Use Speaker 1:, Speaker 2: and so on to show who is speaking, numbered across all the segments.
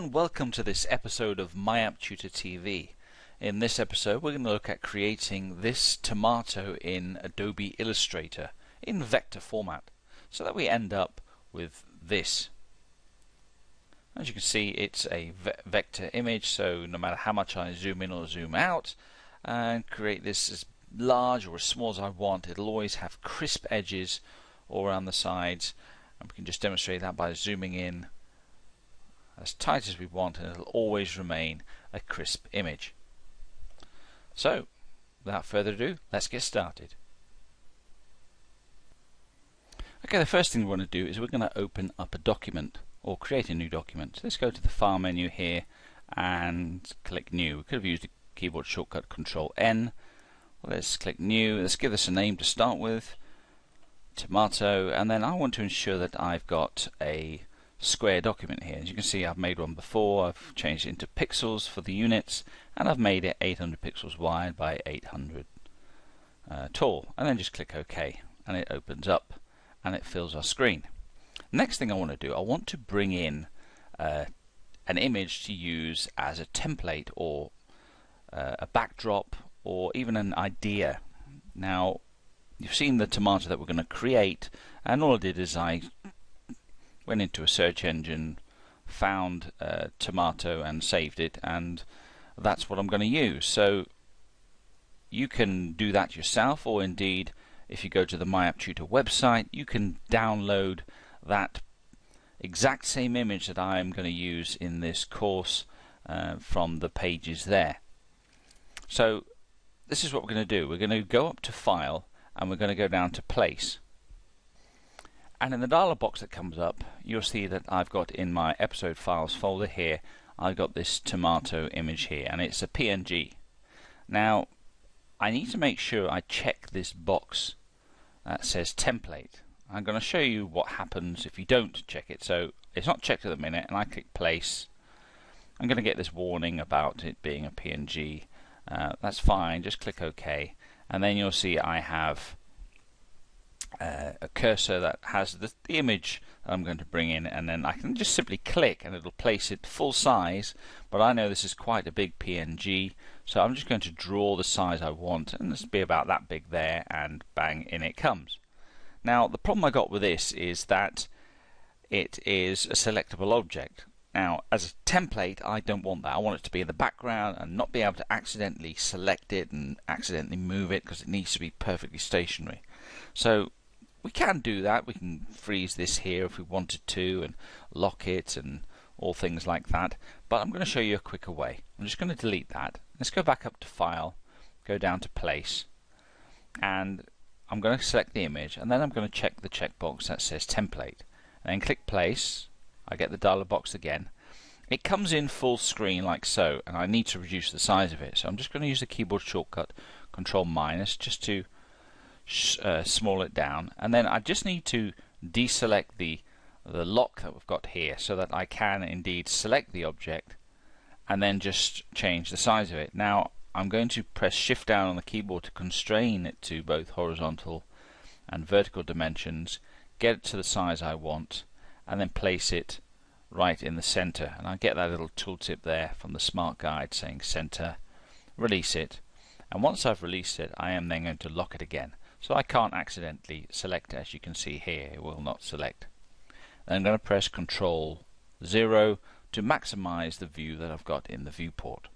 Speaker 1: and welcome to this episode of My App Tutor TV. In this episode we're going to look at creating this tomato in Adobe Illustrator in vector format so that we end up with this. As you can see, it's a vector image, so no matter how much I zoom in or zoom out and create this as large or as small as I want, it'll always have crisp edges all around the sides, and we can just demonstrate that by zooming in as tight as we want, and it'll always remain a crisp image. So without further ado, let's get started. Okay, the first thing we want to do is we're going to open up a document or create a new document. So let's go to the file menu here and click new. We could have used the keyboard shortcut Control N. Well, let's click new. Let's give this a name to start with, tomato, and then I want to ensure that I've got a square document here. As you can see, I've made one before. I've changed it into pixels for the units, and I've made it 800 pixels wide by 800 tall, and then just click OK, and it opens up and it fills our screen. Next thing I want to do, I want to bring in an image to use as a template or a backdrop or even an idea. Now you've seen the tomato that we're going to create, and all I did is I went into a search engine, found tomato and saved it, and that's what I'm going to use. So you can do that yourself, or indeed if you go to the My App Tutor website, you can download that exact same image that I am going to use in this course from the pages there. So this is what we're going to do. We're going to go up to File and we're going to go down to Place. And in the dialog box that comes up, you'll see that I've got in my episode files folder here, I've got this tomato image here, and it's a PNG. Now I need to make sure I check this box that says template. I'm going to show you what happens if you don't check it. So it's not checked at the minute, and I click place. I'm going to get this warning about it being a PNG. That's fine, just click OK, and then you'll see I have a cursor that has the image that I'm going to bring in, and then I can just simply click and it'll place it full size, but I know this is quite a big PNG, so I'm just going to draw the size I want, and this will be about that big there, and bang, in it comes. Now the problem I got with this is that it is a selectable object. Now as a template I don't want that. I want it to be in the background and not be able to accidentally select it and accidentally move it, because it needs to be perfectly stationary. So we can do that. We can freeze this here if we wanted to, and lock it and all things like that, but I'm going to show you a quicker way. I'm just going to delete that. Let's go back up to File, go down to Place, and I'm going to select the image, and then I'm going to check the checkbox that says Template, and then click Place. I get the dialog box again. It comes in full screen like so, and I need to reduce the size of it, so I'm just going to use the keyboard shortcut Control minus just to small it down, and then I just need to deselect the lock that we've got here so that I can indeed select the object and then just change the size of it. Now I'm going to press shift down on the keyboard to constrain it to both horizontal and vertical dimensions, get it to the size I want, and then place it right in the center, and I get that little tooltip there from the smart guide saying center. Release it, and once I've released it I am then going to lock it again, so I can't accidentally select it. As you can see here, it will not select. Then I'm going to press Control 0 to maximize the view that I've got in the viewport.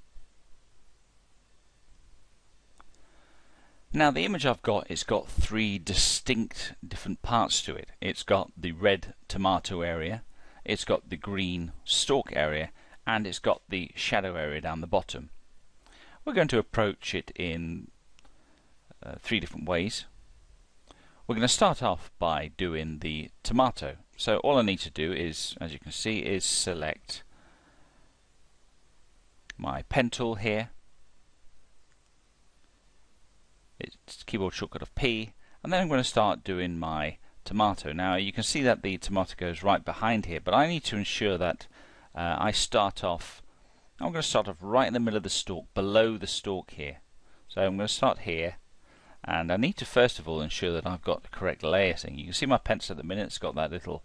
Speaker 1: Now the image I've got, it's got three distinct different parts to it. It's got the red tomato area, it's got the green stalk area, and it's got the shadow area down the bottom. We're going to approach it in three different ways. We're going to start off by doing the tomato. So all I need to do is, as you can see, is select my pen tool here. It's keyboard shortcut of P, and then I'm going to start doing my tomato. Now you can see that the tomato goes right behind here, but I need to ensure that I'm going to start off right in the middle of the stalk, below the stalk here. So I'm going to start here, and I need to first of all ensure that I've got the correct layering. You can see my pencil at the minute, it's got that little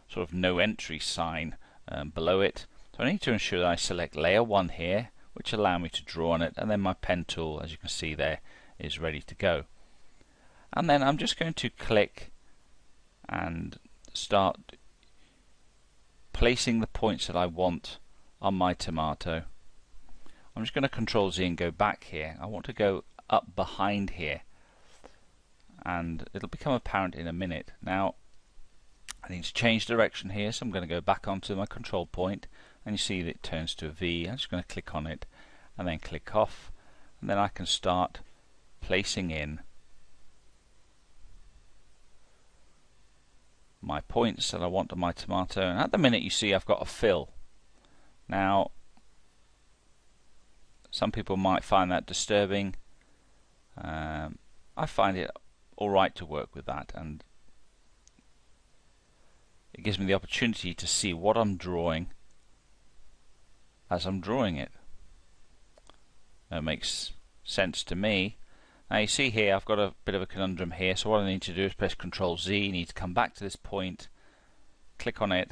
Speaker 1: sort of no entry sign below it. So So I need to ensure that I select layer 1 here, which allow me to draw on it, and then my pen tool, as you can see there, is ready to go. And then I'm just going to click and start placing the points that I want on my tomato. I'm just going to Control Z and go back here. I want to go up behind here, and it'll become apparent in a minute. Now I need to change direction here, so I'm going to go back onto my control point, and you see that it turns to a V. I'm just going to click on it and then click off, and then I can start placing in my points that I want on my tomato. And at the minute you see I've got a fill. Now some people might find that disturbing. I find it alright to work with that, and it gives me the opportunity to see what I'm drawing as I'm drawing it. That makes sense to me. Now you see here I've got a bit of a conundrum here, so what I need to do is press Control Z, need to come back to this point, click on it,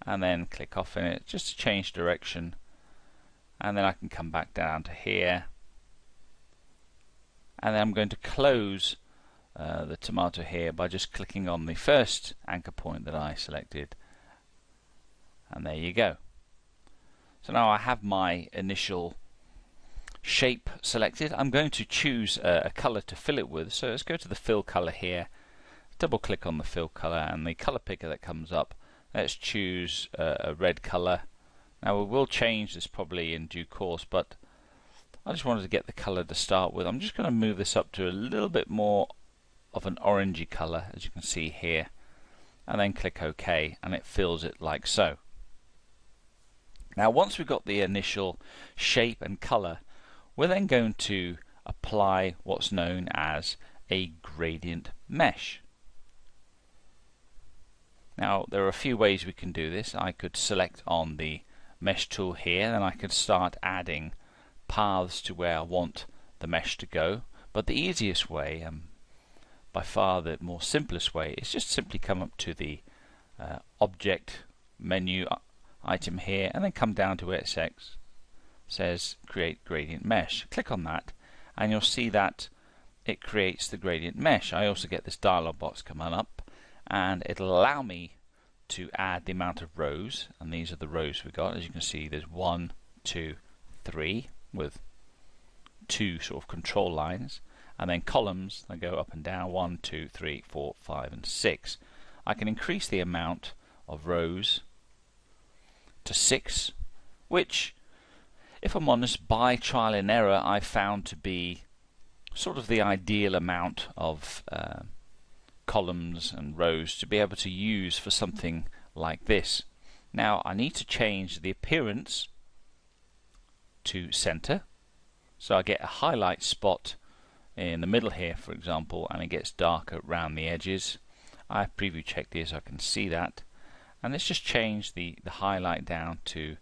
Speaker 1: and then click off in it just to change direction, and then I can come back down to here, and then I'm going to close the tomato here by just clicking on the first anchor point that I selected, and there you go. So now I have my initial shape selected. I'm going to choose a color to fill it with, so let's go to the fill color here, double click on the fill color, and the color picker that comes up, let's choose a red color. Now we will change this probably in due course, but I just wanted to get the color to start with. I'm just going to move this up to a little bit more of an orangey color, as you can see here, and then click OK, and it fills it like so. Now once we've got the initial shape and color, we're then going to apply what's known as a gradient mesh. Now there are a few ways we can do this. I could select on the mesh tool here, and I could start adding paths to where I want the mesh to go, but the easiest way, by far the more simplest way, is just simply come up to the object menu item here, and then come down to where it says create gradient mesh. Click on that, and you'll see that it creates the gradient mesh. I also get this dialog box coming up, and it'll allow me to add the amount of rows, and these are the rows we got. As you can see, there's 1, 2, 3 with 2 sort of control lines, and then columns that go up and down, 1, 2, 3, 4, 5 and 6. I can increase the amount of rows to 6, which, if I'm honest, by trial and error I found to be sort of the ideal amount of columns and rows to be able to use for something like this. Now I need to change the appearance to center, so I get a highlight spot in the middle here, for example, and it gets darker around the edges. I preview checked here so I can see that, and let's just change the highlight down to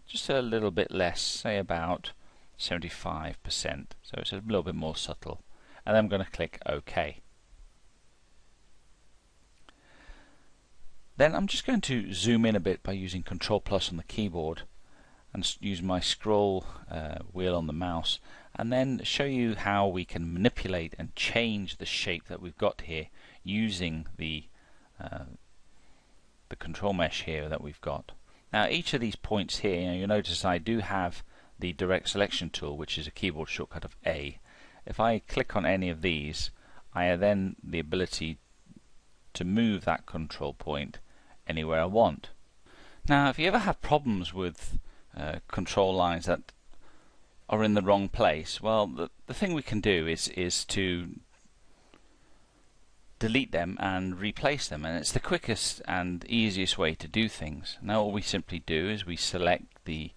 Speaker 1: just a little bit less, say about 75%, so it's a little bit more subtle, and then I'm going to click OK. Then I'm just going to zoom in a bit by using Control+ on the keyboard and use my scroll wheel on the mouse, and then show you how we can manipulate and change the shape that we've got here using the control mesh here that we've got. Now each of these points here, you'll notice I do have the direct selection tool, which is a keyboard shortcut of A. If I click on any of these, I have then the ability to move that control point anywhere I want. Now if you ever have problems with control lines that are in the wrong place, well, the thing we can do is to delete them and replace them, and it's the quickest and easiest way to do things. Now all we simply do is we select the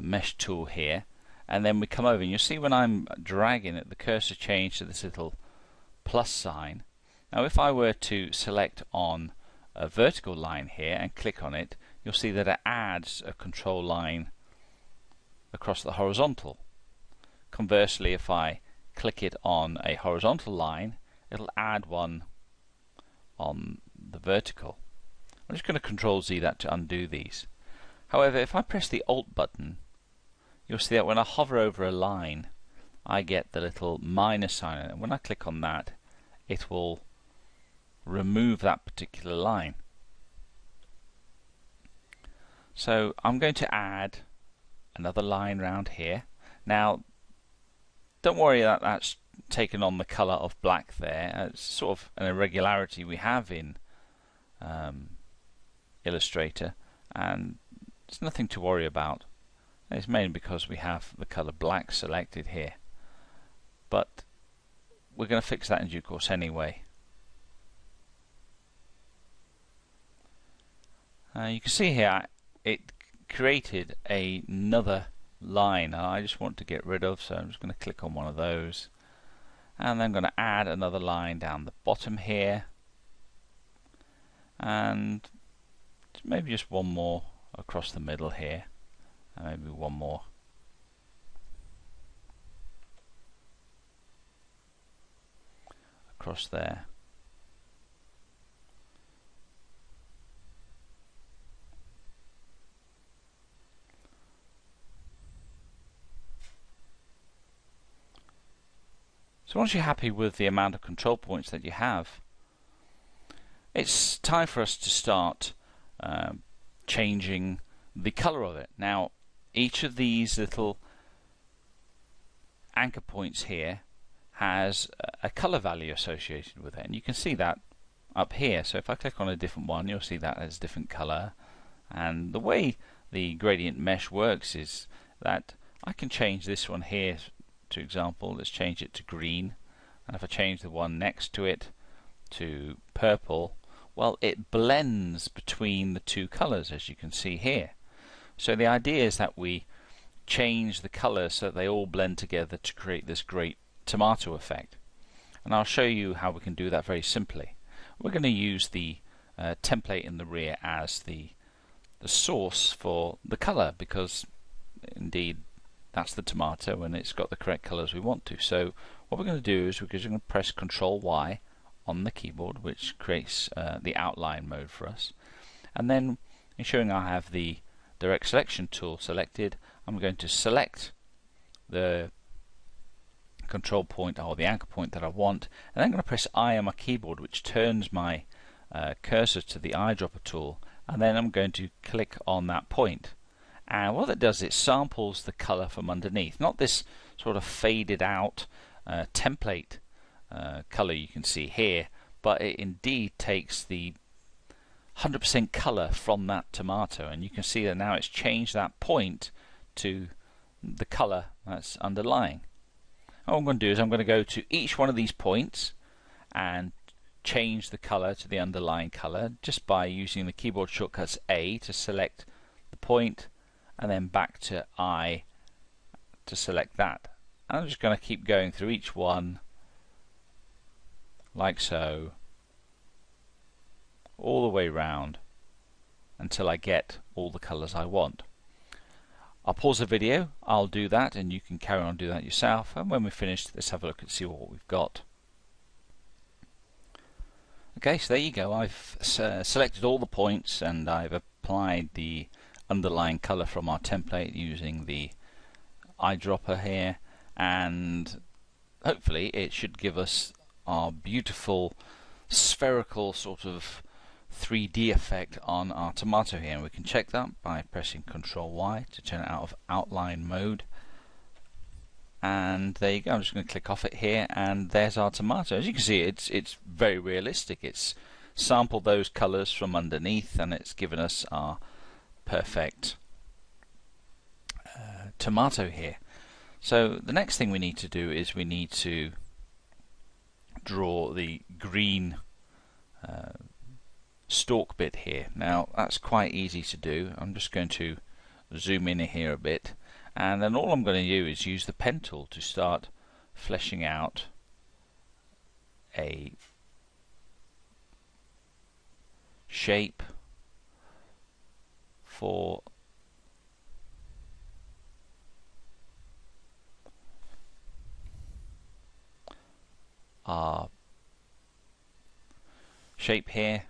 Speaker 1: mesh tool here, and then we come over, and you'll see when I'm dragging it, the cursor changes to this little plus sign. Now if I were to select on a vertical line here and click on it, you'll see that it adds a control line across the horizontal. Conversely, if I click it on a horizontal line, it'll add one on the vertical. I'm just going to Control Z that to undo these. However, if I press the Alt button, you'll see that when I hover over a line, I get the little minus sign, and when I click on that, it will remove that particular line. So I'm going to add another line round here. Now, don't worry that that's taken on the color of black there. It's sort of an irregularity we have in Illustrator, and it's nothing to worry about. It's mainly because we have the color black selected here, but we're going to fix that in due course anyway. You can see here it created another line I just want to get rid of, so I'm just going to click on one of those, and then I'm going to add another line down the bottom here, and maybe just one more across the middle here, and maybe one more across there. So once you're happy with the amount of control points that you have, it's time for us to start changing the color of it. Now, each of these little anchor points here has a color value associated with it, and you can see that up here. So if I click on a different one, you'll see that has a different color. And the way the gradient mesh works is that I can change this one here. For example, let's change it to green, and if I change the one next to it to purple, well, it blends between the two colors, as you can see here. So the idea is that we change the colors so that they all blend together to create this great tomato effect, and I'll show you how we can do that very simply. We're going to use the template in the rear as the source for the color, because indeed that's the tomato and it's got the correct colors we want to. So what we're going to do is we're just going to press Control Y on the keyboard, which creates the outline mode for us, and then ensuring I have the direct selection tool selected, I'm going to select the control point or the anchor point that I want, and then I'm going to press I on my keyboard, which turns my cursor to the eyedropper tool, and then I'm going to click on that point. And what that does, it samples the color from underneath, not this sort of faded out template color you can see here, but it indeed takes the 100% color from that tomato, and you can see that now it's changed that point to the color that's underlying. What I'm going to do is I'm going to go to each one of these points and change the color to the underlying color just by using the keyboard shortcuts A to select the point, and then back to I to select that. And I'm just going to keep going through each one like so, all the way round until I get all the colors I want. I'll pause the video, I'll do that, and you can carry on doing that yourself, and when we're finished, let's have a look and see what we've got. Okay, so there you go. I've selected all the points and I've applied the underlying color from our template using the eyedropper here, and hopefully it should give us our beautiful spherical sort of 3D effect on our tomato here, and we can check that by pressing Ctrl Y to turn it out of outline mode. And there you go. I'm just going to click off it here, and there's our tomato. As you can see, it's very realistic. It's sampled those colors from underneath, and it's given us our perfect tomato here. So the next thing we need to do is we need to draw the green stalk bit here. Now that's quite easy to do. I'm just going to zoom in here a bit, and then all I'm going to do is use the pen tool to start fleshing out a shape for our shape here,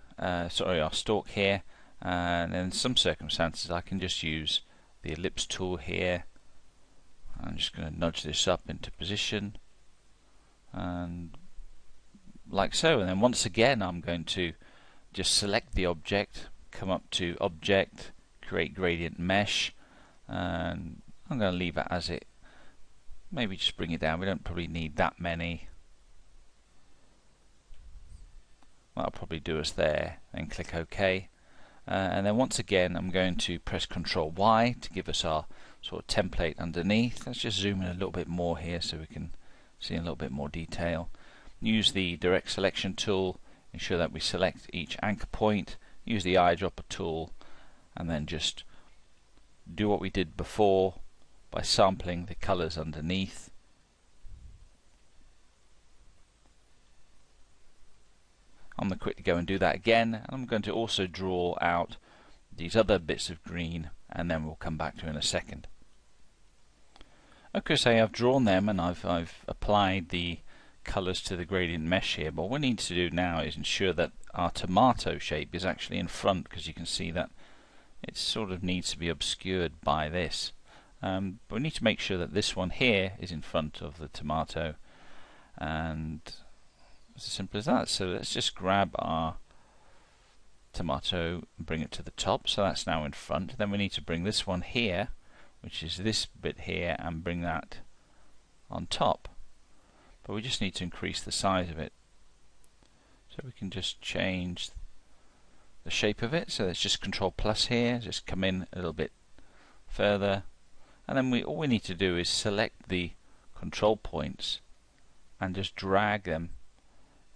Speaker 1: sorry, our stalk here, and in some circumstances I can just use the ellipse tool here. I'm just going to nudge this up into position, and like so, and then once again I'm going to just select the object, come up to Object, Create Gradient Mesh, and I'm going to leave it as it. Maybe just bring it down, we don't probably need that many. That'll probably do us there, then click OK. And then once again I'm going to press Ctrl Y to give us our sort of template underneath. Let's just zoom in a little bit more here so we can see a little bit more detail. Use the direct selection tool, ensure that we select each anchor point, use the eyedropper tool, and then just do what we did before by sampling the colors underneath. I'm going to quickly go and do that again, and I'm going to also draw out these other bits of green, and then we'll come back to in a second. Okay, so I've drawn them and I've applied the colors to the gradient mesh here, but what we need to do now is ensure that our tomato shape is actually in front, because you can see that it sort of needs to be obscured by this. But we need to make sure that this one here is in front of the tomato, and it's as simple as that. So let's just grab our tomato and bring it to the top, so that's now in front. Then we need to bring this one here, which is this bit here, and bring that on top. But we just need to increase the size of it. So we can just change the shape of it. So let's just Control plus here, just come in a little bit further, and then all we need to do is select the control points and just drag them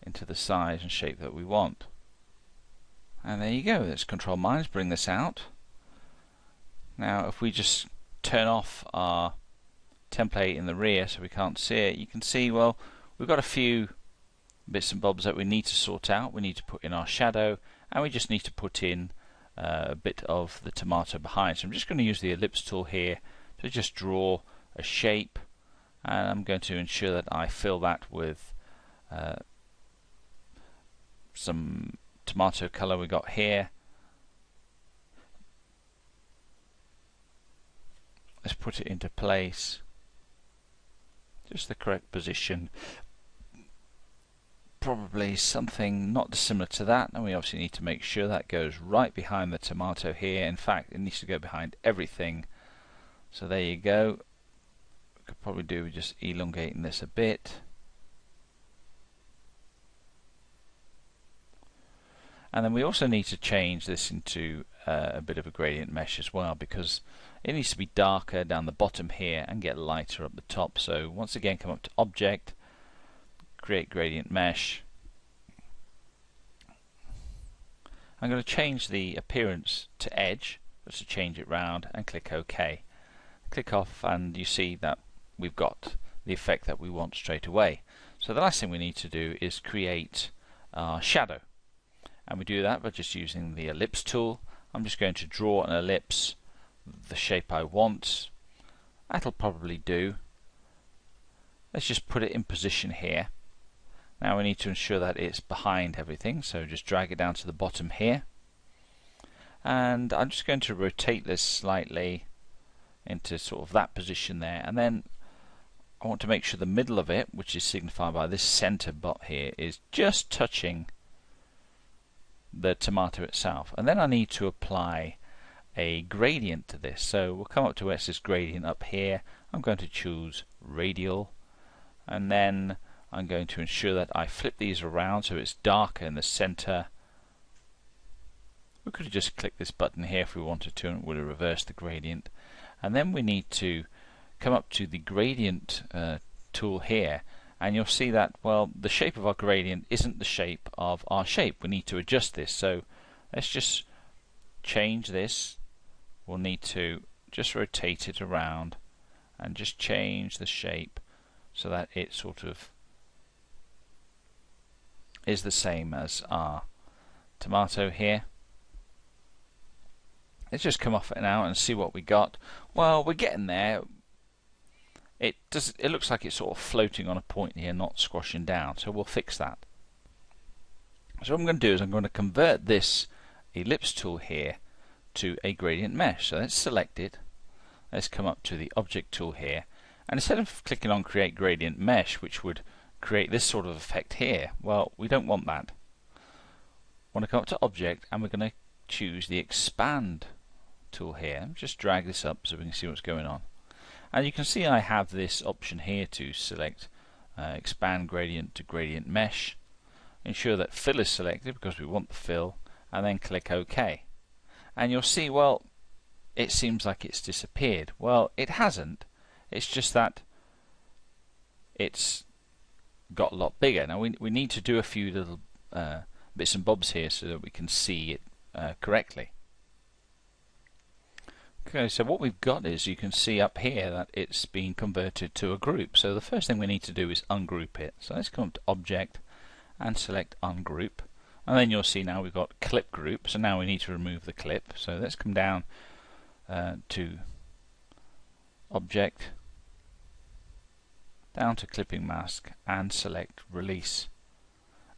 Speaker 1: into the size and shape that we want. And there you go, let's Control minus, bring this out. Now if we just turn off our template in the rear so we can't see it, you can see, well, we've got a few bits and bobs that we need to sort out. We need to put in our shadow, and we just need to put in a bit of the tomato behind. So I'm just going to use the ellipse tool here to just draw a shape, and I'm going to ensure that I fill that with some tomato color we got here. Let's put it into place, just the correct position, probably something not dissimilar to that, and we obviously need to make sure that goes right behind the tomato here. In fact, it needs to go behind everything. So there you go. We could probably do with just elongating this a bit. And then we also need to change this into a bit of a gradient mesh as well, because it needs to be darker down the bottom here and get lighter up the top. So once again, come up to Object, Create Gradient Mesh. I'm going to change the appearance to Edge, just to change it round, and click OK. Click off, and you see that we've got the effect that we want straight away. So the last thing we need to do is create our shadow. And we do that by just using the ellipse tool. I'm just going to draw an ellipse, the shape I want. That'll probably do. Let's just put it in position here. Now we need to ensure that it's behind everything, so just drag it down to the bottom here. And I'm just going to rotate this slightly into sort of that position there, and then I want to make sure the middle of it, which is signified by this center dot here, is just touching the tomato itself. And then I need to apply a gradient to this, so we'll come up to where it says gradient up here. I'm going to choose Radial, and then I'm going to ensure that I flip these around so it's darker in the center. We could have just clicked this button here if we wanted to, and it would have reversed the gradient. And then we need to come up to the gradient tool here, and you'll see that, well, the shape of our gradient isn't the shape of our shape. We need to adjust this. So let's just change this. We'll need to just rotate it around and just change the shape so that it sort of is the same as our tomato here. Let's just come off it now and see what we got. Well, we're getting there. It looks like it's sort of floating on a point here, not squashing down, so we'll fix that. So what I'm going to do is I'm going to convert this ellipse tool here to a gradient mesh. So let's select it. Let's come up to the object tool here, and instead of clicking on create gradient mesh, which would create this sort of effect here, well, we don't want that. Want to come up to object, and we're going to choose the expand tool here. Just drag this up so we can see what's going on. And you can see I have this option here to select expand gradient to gradient mesh. Ensure that fill is selected because we want the fill, and then click OK. And you'll see, well, it seems like it's disappeared. Well, it hasn't. It's just that it's got a lot bigger. Now we need to do a few little bits and bobs here so that we can see it correctly. Okay, so what we've got is, you can see up here that it's been converted to a group. So the first thing we need to do is ungroup it. So let's come up to object and select ungroup, and then you'll see now we've got clip group. So now we need to remove the clip. So let's come down to object, down to clipping mask, and select release.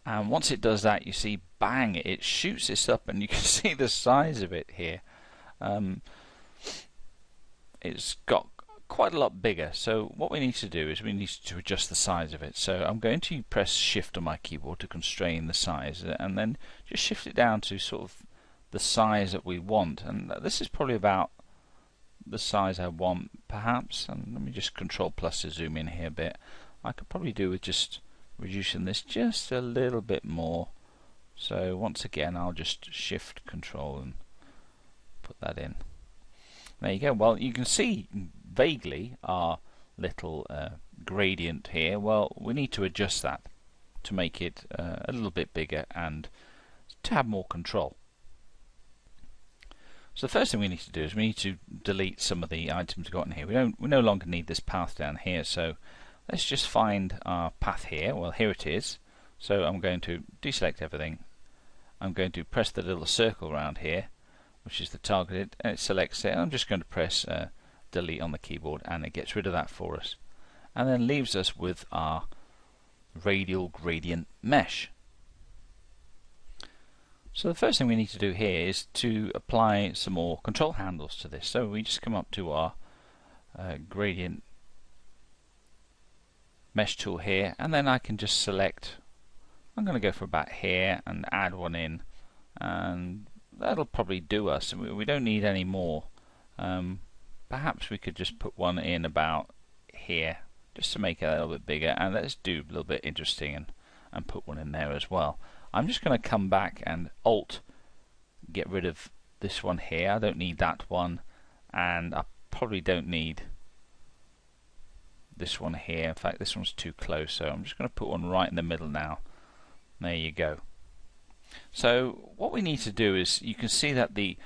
Speaker 1: And once it does that, you see, bang, it shoots this up, and you can see the size of it here. It's got quite a lot bigger. So what we need to do is we need to adjust the size of it. So I'm going to press shift on my keyboard to constrain the size, and then just shift it down to sort of the size that we want. And this is probably about the size I want, perhaps. And let me just control plus to zoom in here a bit. I could probably do with just reducing this just a little bit more. So once again, I'll just shift control and put that in. There you go. Well, you can see vaguely our little gradient here. Well, we need to adjust that to make it a little bit bigger and to have more control. So the first thing we need to do is we need to delete some of the items we've got in here. We no longer need this path down here. So let's just find our path here. Well, here it is. So I'm going to deselect everything. I'm going to press the little circle around here, which is the targeted, and it selects it. I'm just going to press delete on the keyboard, and it gets rid of that for us, and then leaves us with our radial gradient mesh. So the first thing we need to do here is to apply some more control handles to this. So we just come up to our gradient mesh tool here, and then I can just select, I'm going to go for about here and add one in, and that'll probably do us. We don't need any more. Perhaps we could just put one in about here just to make it a little bit bigger, and let's do a little bit interesting and put one in there as well. I'm just going to come back and Alt get rid of this one here. I don't need that one, and I probably don't need this one here. In fact, this one's too close, so I'm just going to put one right in the middle now. There you go. So what we need to do is, you can see that the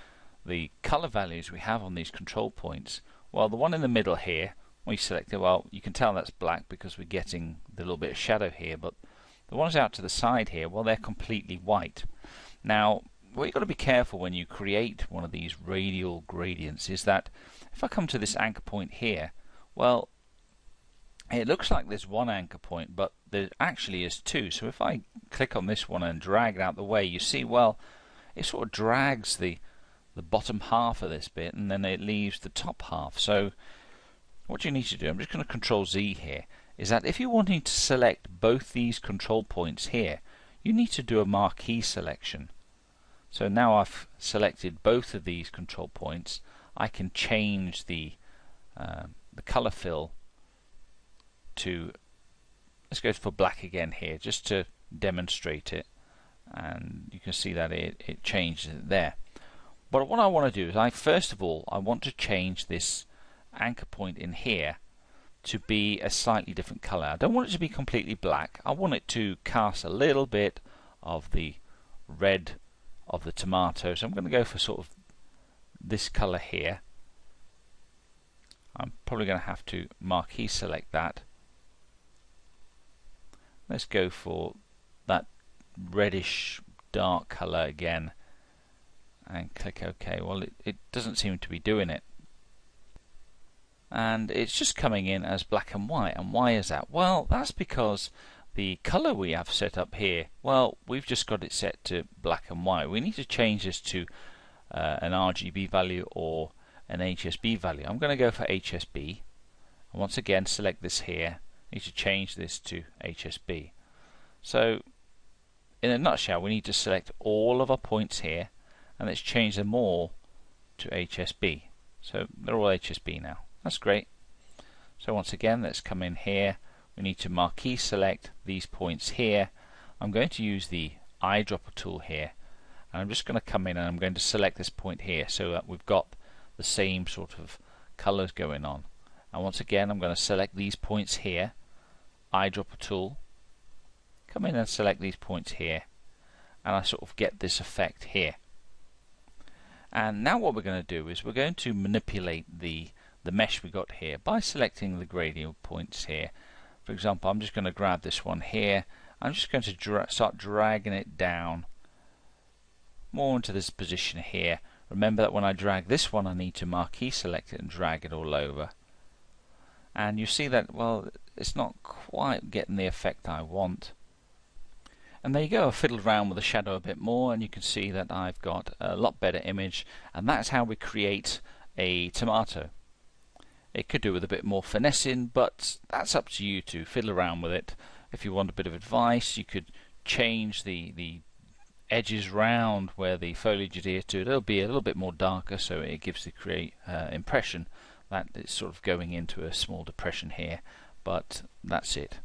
Speaker 1: color values we have on these control points, well, the one in the middle here, we selected, well, you can tell that's black because we're getting the little bit of shadow here, but the ones out to the side here, well, they're completely white. Now, what you've got to be careful when you create one of these radial gradients is that if I come to this anchor point here, well, it looks like there's one anchor point, but there actually is two. So if I click on this one and drag it out the way, you see, well, it sort of drags the bottom half of this bit, and then it leaves the top half. So what you need to do, I'm just going to Control Z here, is that if you're wanting to select both these control points here, you need to do a marquee selection. So now I've selected both of these control points, I can change the color fill to, let's go for black again here just to demonstrate it, and you can see that it changes it there. But what I want to do is, first of all I want to change this anchor point in here to be a slightly different color. I don't want it to be completely black. I want it to cast a little bit of the red of the tomato. So I'm going to go for sort of this color here. I'm probably going to have to marquee select that. Let's go for that reddish dark color again and click OK. Well, it doesn't seem to be doing it, and it's just coming in as black and white. And why is that? Well, that's because The color we have set up here, well, we've just got it set to black and white. We need to change this to an RGB value or an HSB value. I'm going to go for HSB, and once again select this here. I need to change this to HSB. So in a nutshell, we need to select all of our points here, and let's change them all to HSB. So they're all HSB now. That's great. So once again, let's come in here. We need to marquee select these points here. I'm going to use the eyedropper tool here, and I'm just going to come in and I'm going to select this point here so that we've got the same sort of colors going on. And once again, I'm going to select these points here, eyedropper tool, come in and select these points here, and I sort of get this effect here. And now what we're going to do is we're going to manipulate the mesh we got here by selecting the gradient points here. For example, I'm just going to grab this one here. I'm just going to start dragging it down more into this position here. Remember that when I drag this one, I need to marquee select it and drag it all over. And you see that, well, it's not quite getting the effect I want. And there you go, I've fiddled around with the shadow a bit more, and you can see that I've got a lot better image. And that's how we create a tomato. It could do with a bit more finessing, but that's up to you to fiddle around with it. If you want a bit of advice, you could change the edges round where the foliage adheres to. It'll be a little bit more darker, so it gives the impression that it's sort of going into a small depression here. But that's it.